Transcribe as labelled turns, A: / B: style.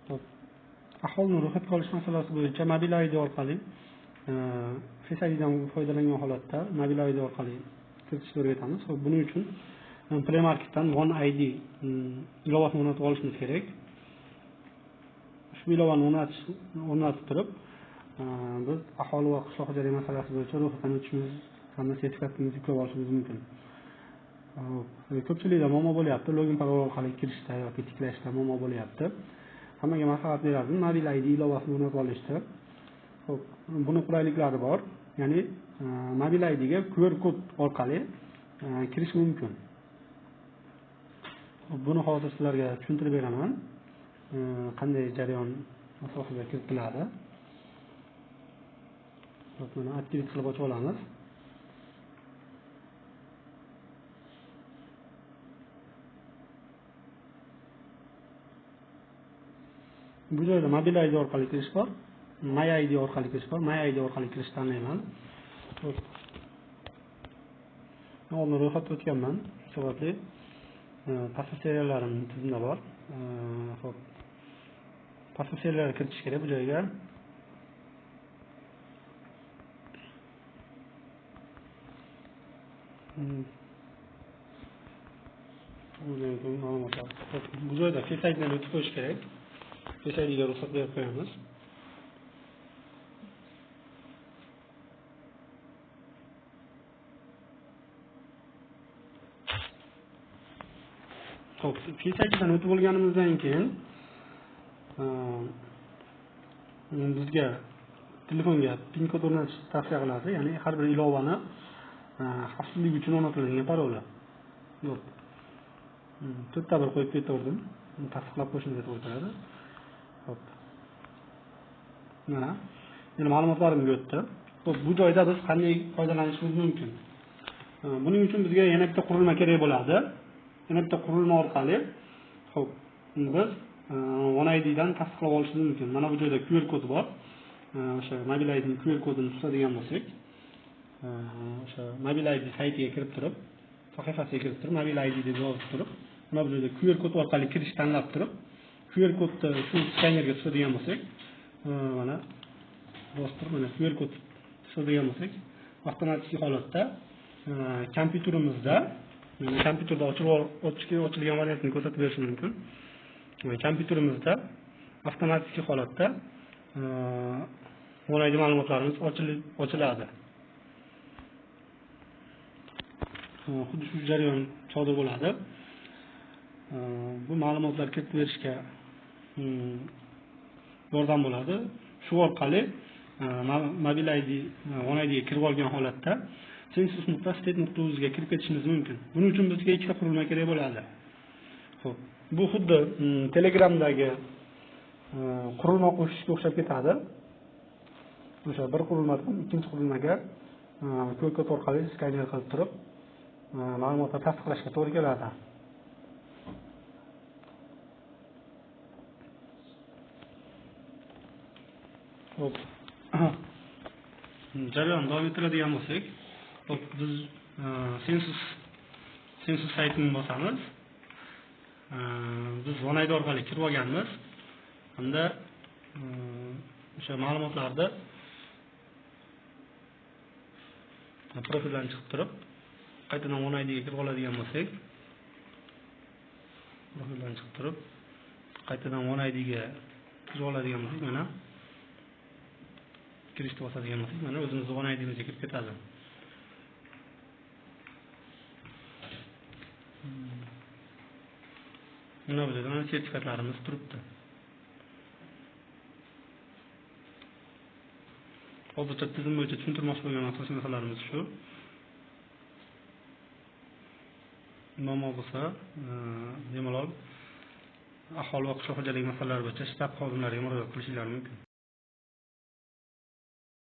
A: Hop. Aholini ro'yxatga olish masalasi bo'yicha mobil ID orqali Face IDdan foydalangan holatda mobil ID orqali kiritishni o'rgatamiz. Hop, buning uchun Play Marketdan One ID ilovasini o'rnatib olishimiz kerak. Shu ilovani o'rnatib turib, biz aholi va qishloq xo'jaligi masalasi bo'yicha ro'yxatdan o'tishimiz hamda sertifikatimizni yuklab olishimiz mumkin. Ko'pchilikda muammo bo'lyapti, login parol orqali kirishda yoki tiklashda muammo bo'lyapti. Hammaga maslahat berardim, mobil ID ilovasini o'rnatib olishda. Xo'p, buni qulayliklari bor. Ya'ni mobil ID ga QR kod orqali kirish mumkin. Buni hozir sizlarga tushuntirib beraman. Qanday jarayon asosida kiritiladi. Buni aktivit qilib ochib olamiz. Bu joyda mobil ID orqali kirish bor, My ID orqali kirish bor. My ID orqali kirish tanlayman. Oldin ro'yxatga o'tganman. Shu sababli pastki seriyallarim tizimda bor. Xo'p. Pastki seriyalarga kiritish kerak bu joyga. Bu joyda Face IDdan o'tib qo'yish kerak. Face IDga ruxsat berib qo'yamiz. Xo'p, Face IDdan o'tib olganimizdan keyin bizga telefonga PIN kod o'rnatish tavsiya qiladi. Ya'ni har bir ilovani xavfsizlik uchun o'rnatilgan paroli. Yo'q. To'rtta bir qo'yib ketaverdim. Tasdiqlab qo'yishni deb o'tiradi. Xo'p. Mana meni ma'lumotlarimga o'tdi. Xo'p, bu joyda biz qanday foydalanishimiz mumkin? Buning uchun bizga yana bitta qurilma kerak bo'ladi. Yana bitta qurilma orqali xo'p, biz One ID dan tasdiqlab olishimiz mumkin. Mana bu joyda QR kod bor. O'sha mobil ID ning QR kodini tutadigan bo'lsak, o'sha mobil ID saytiga kirib turib, sahifasiga kirib turib, mobil ID deb yozib turib, mana bu joyda QR kod orqali kirish tanlab turib, QR kodni shu skanerga tutadigan bo'lsak, mana bostirib mana QR kod tutadigan bo'lsak, avtomatik holatda kompyuterimizda kompyuterda ochilgan variantini ko'rsatib berish mumkin. Kompyuterimizda avtomatik holatda One ID ma'lumotlarimiz ochiladi. Xuddi shu jarayon sodir bo'ladi. Bu ma'lumotlar kiritib berishga yordam bo'ladi. Shu orqali mobil ID, One ID ga kirib olgan holatda census.state.uz ga kirib ketishimiz mumkin. Buning uchun bizga ikkita qurilma kerak bo'ladi. Xo'p, bu xuddi Telegramdagi qurilma qo'shishga o'xshab ketadi. O'sha bir qurilmadan ikkinchi qurilmaga QR kod orqali skaner qilib turib, ma'lumotlarni tasdiqlashga to'g'ri keladi. Xo'p. Jarayon davom ettiradigan bo'lsak, xo'p, biz census saytini bosamiz. Biz One ID orqali kirib olganmiz. Hamda o'sha ma'lumotlarni profildan chiqib turib, qaytadan One ID ga kirib oladigan bo'lsak, profildan chiqib turib, qaytadan One ID ga kirib oladigan bo'lsak, mana kirishni bosadigan bo'lsak, mana o'zimiz One ID imizga kirib ketadi. Mana bu yerda sertifikatlarimiz turibdi. Hozircha tizim bo'yicha tushuntirmoqchi bo'lgan asosiy masalalarimiz shu. Muammo bo'lsa, bemalol aholi va qishloq xo'jaligi masalalari bo'yicha shtab xodimlariga murojaat qilishingiz mumkin.